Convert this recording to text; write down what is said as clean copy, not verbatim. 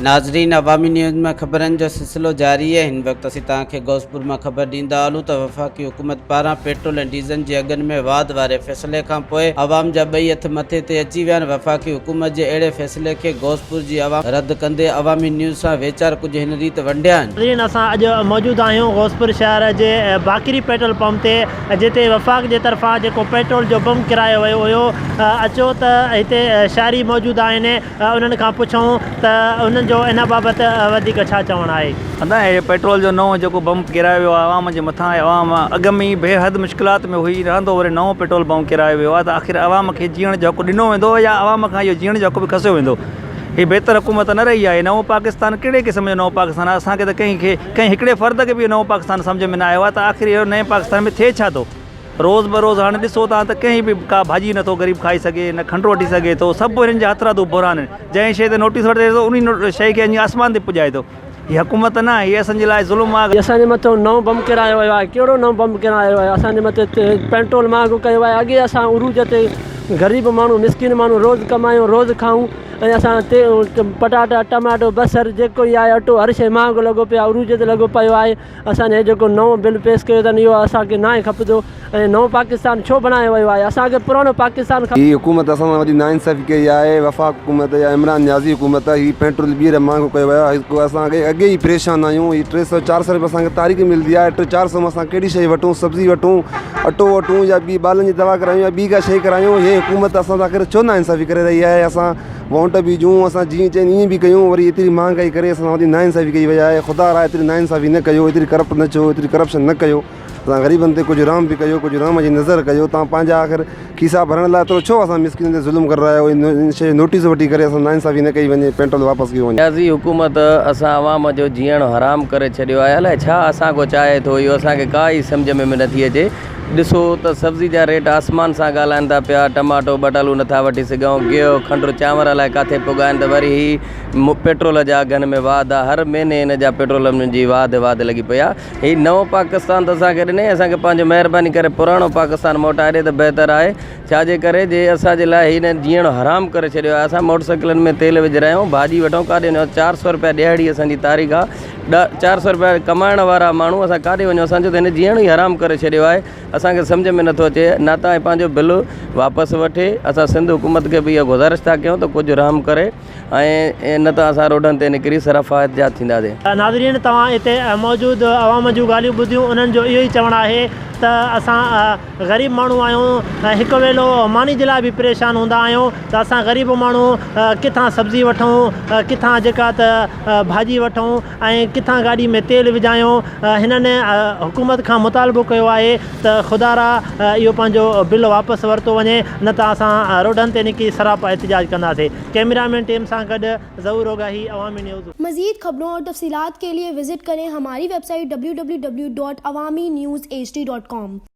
नाज़रीन, अवामी न्यूज़ में खबरन जो सिलसिलो जारी है। इन वक्त असीं तव्हांखे गौसपुर में खबर ॾींदा हलूं त वफ़ाक़ी हुकूमत पारां पेट्रोल ऐं डीज़ल जे अघनि में वाध वारे फ़ैसिले खां पोइ अवाम जा ॿई हथ मथे ते अची विया आहिनि। वफ़ाक़ी हुकूमत जे अहिड़े फ़ैसिले खे गौसपुर जी अवाम रद्द कंदे अवामी न्यूज़ सां वेचार कुझु हिन रीति वंडिया आहिनि। असां अॼु मौजूदु आहियूं गौसपुर शहर जे बाकरी पेट्रोल पंप ते, जिते वफ़ाक़ जे तरफ़ां जेको पेट्रोल जो बम किरायो वियो हुयो। अचो त हिते शाइरी मौजूदु आहिनि, उन्हनि खां पुछूं त उन्हनि जो इन बाबति वधीक छा चवणु आहे। अञा हे पेट्रोल जो नओं जेको बम किरायो वियो आहे आवाम जे मथां, आवाम अॻ में ई बेहद मुश्किलात में हुई रहंदो, वरी नओं पेट्रोल बम किरायो वियो आहे त आख़िर आवाम खे जीअण जो हक़ु ॾिनो वेंदो या आवाम खां इहो जीअण जो हक़ु बि खसियो वेंदो। ही बहितर हुकूमत न रही आहे। नओं पाकिस्तान कहिड़े क़िस्म जो नओं पाकिस्तान आहे? असांखे त कंहिं हिकिड़े फ़र्द खे बि नओं पाकिस्तान सम्झ में न आयो आहे त आख़िर इहो नए पाकिस्तान में थिए छा थो। रोज़ बरोज़ हाणे ॾिसो तव्हां त कंहिं बि का भाॼी नथो ग़रीब खाई सघे, न खंडु वठी सघे थो। सभु हिननि जे हथरादू बुरान आहिनि। जंहिं शइ ते नोटिस वठे थो उन शइ खे अञा आसमान ते पुॼाए थो। हीअ हुकूमत न आहे, हीअ असांजे लाइ ज़ुल्म आहे। असांजे मथां नओं बम किरायो वियो आहे। कहिड़ो नओं बम किरायो आहे? असांजे मथे पेट्रोल महांगो कयो आहे। अॻे असां उरूज ते ग़रीब माण्हू, मिसकिन माण्हू रोज़ कमायूं रोज़ खाऊं, ऐं असां पटाटा, टमाटो, बसर जेको ई आहे, अटो, हर शइ महांगो लॻो पियो आहे, उरूज ते लॻो पियो आहे। असांजे जेको नओं बिल पेश कयो अथनि इहो असांखे न आहे खपंदो। ऐं नओं पाकिस्तान छो बणायो वियो आहे? असांखे पुराणो पाकिस्तान ही हुकूमत असां सां वॾी नाइंसाफ़ी कई आहे। वफ़ाक़ हुकूमत या इमरान नियाज़ी हुकूमत ही पेट्रोल ॿीहर महांगो कयो वियो आहे। असांखे अॻे ई परेशान आहियूं। ही 300-400 रुपये असांखे तारीख़ मिलंदी आहे। 300-400 में असां कहिड़ी शइ वठूं, सब्ज़ी वठूं, अटो वठूं, या ॿी ॿारनि जी दवा करायूं, या ॿी का शइ करायूं। हे हुकूमत असां सां आख़िर छो नाइंसाफ़ी करे रही आहे? असां वोट बि ॾियूं, असां जीअं चइनि ईअं बि कयूं, वरी एतिरी महांगाई करे असां वॾी नाइंसाफ़ी कई वई आहे। ख़ुदा रहा एतिरी नाइंसाफ़ी न कयो, एतिरी करप्ट न थियो, एतिरी करप्शन न कयो। असां ग़रीबनि ते कुझु रहम बि कयो, कुझु रहम जी नज़र कयो। तव्हां पंहिंजा आख़िर खीसा भरण लाइ एतिरो छो असां मिसकिन ते ज़ुल्म करे रहिया आहियो? इन शइ नोटिस वठी करे असां नाइंसाफ़ी न कई वञे, पेट्रोल वापसि कयो वञे। नियाज़ी हुकूमत असां आवाम जो जीअण हराम करे छॾियो आहे। अलाए छा असांखो चाहे थो, इहो असांखे का ई सम्झ में नथी अचे। ॾिसो त सब्ज़ी जा रेट आसमान सां ॻाल्हाइनि था पिया। टमाटो बटालू नथा वठी सघूं, गिहु खंडु चांवर लाइ किथे पुगाइनि त वरी ही पेट्रोल जा अघनि में वाध आहे। हर महीने हिन जा पेट्रोल जी वाध लॻी पई आहे। ही नओं पाकिस्तान त असांखे ॾिने, असांखे पंहिंजो महिरबानी करे पुराणो पाकिस्तान मोटाए ॾे त बहितर आहे। छाजे करे जे असांजे लाइ हिन जीअण हराम करे छॾियो आहे। असां मोटरसाइकिलनि में तेल विझी रहिया आहियूं, भाॼी वठूं काॾे वञूं। 400 रुपया ॾियाड़ी असांजी तारीख़ आहे। 400 रुपया कमाइण वारा माण्हू असां काॾे वञूं? असांजो त हिन जीअण ई हराम करे छॾियो आहे। असांखे सम्झ में नथो अचे। न त पंहिंजो बिल वापसि वठे। असां सिंध हुकूमत खे बि इहा गुज़ारिश था कयूं त कुझु रहम करे, ऐं न त असां रोडनि ते निकिरी सराफ़ एहतियात थींदासीं। नाज़रीन, तव्हां हिते मौजूदु अवाम जूं ॻाल्हियूं ॿुधियूं। उन्हनि जो इहो ई चवणु आहे त असां ग़रीब माण्हू आहियूं। हिकु वेलो मानी जे लाइ बि परेशान हूंदा आहियूं त असां ग़रीब माण्हू किथां सब्ज़ी वठूं, किथां जेका त भाॼी वठूं, ऐं किथां गाॾी में तेल विझायूं। हिननि हुकूमत खां मुतालबो कयो आहे त ख़ुदारा इहो पंहिंजो बिल वापसि वरितो वञे, न त असां रोडनि ते निकिरी सरापा एहतिजाज कंदासीं। कैमरामैन टीम सां गॾु ज़हूर रोगाही, अवामी न्यूज़। मज़ीद खबरों और तफसीलात के लिए विजिट करें हमारी वेबसाइट www.awamiNewsHD.com।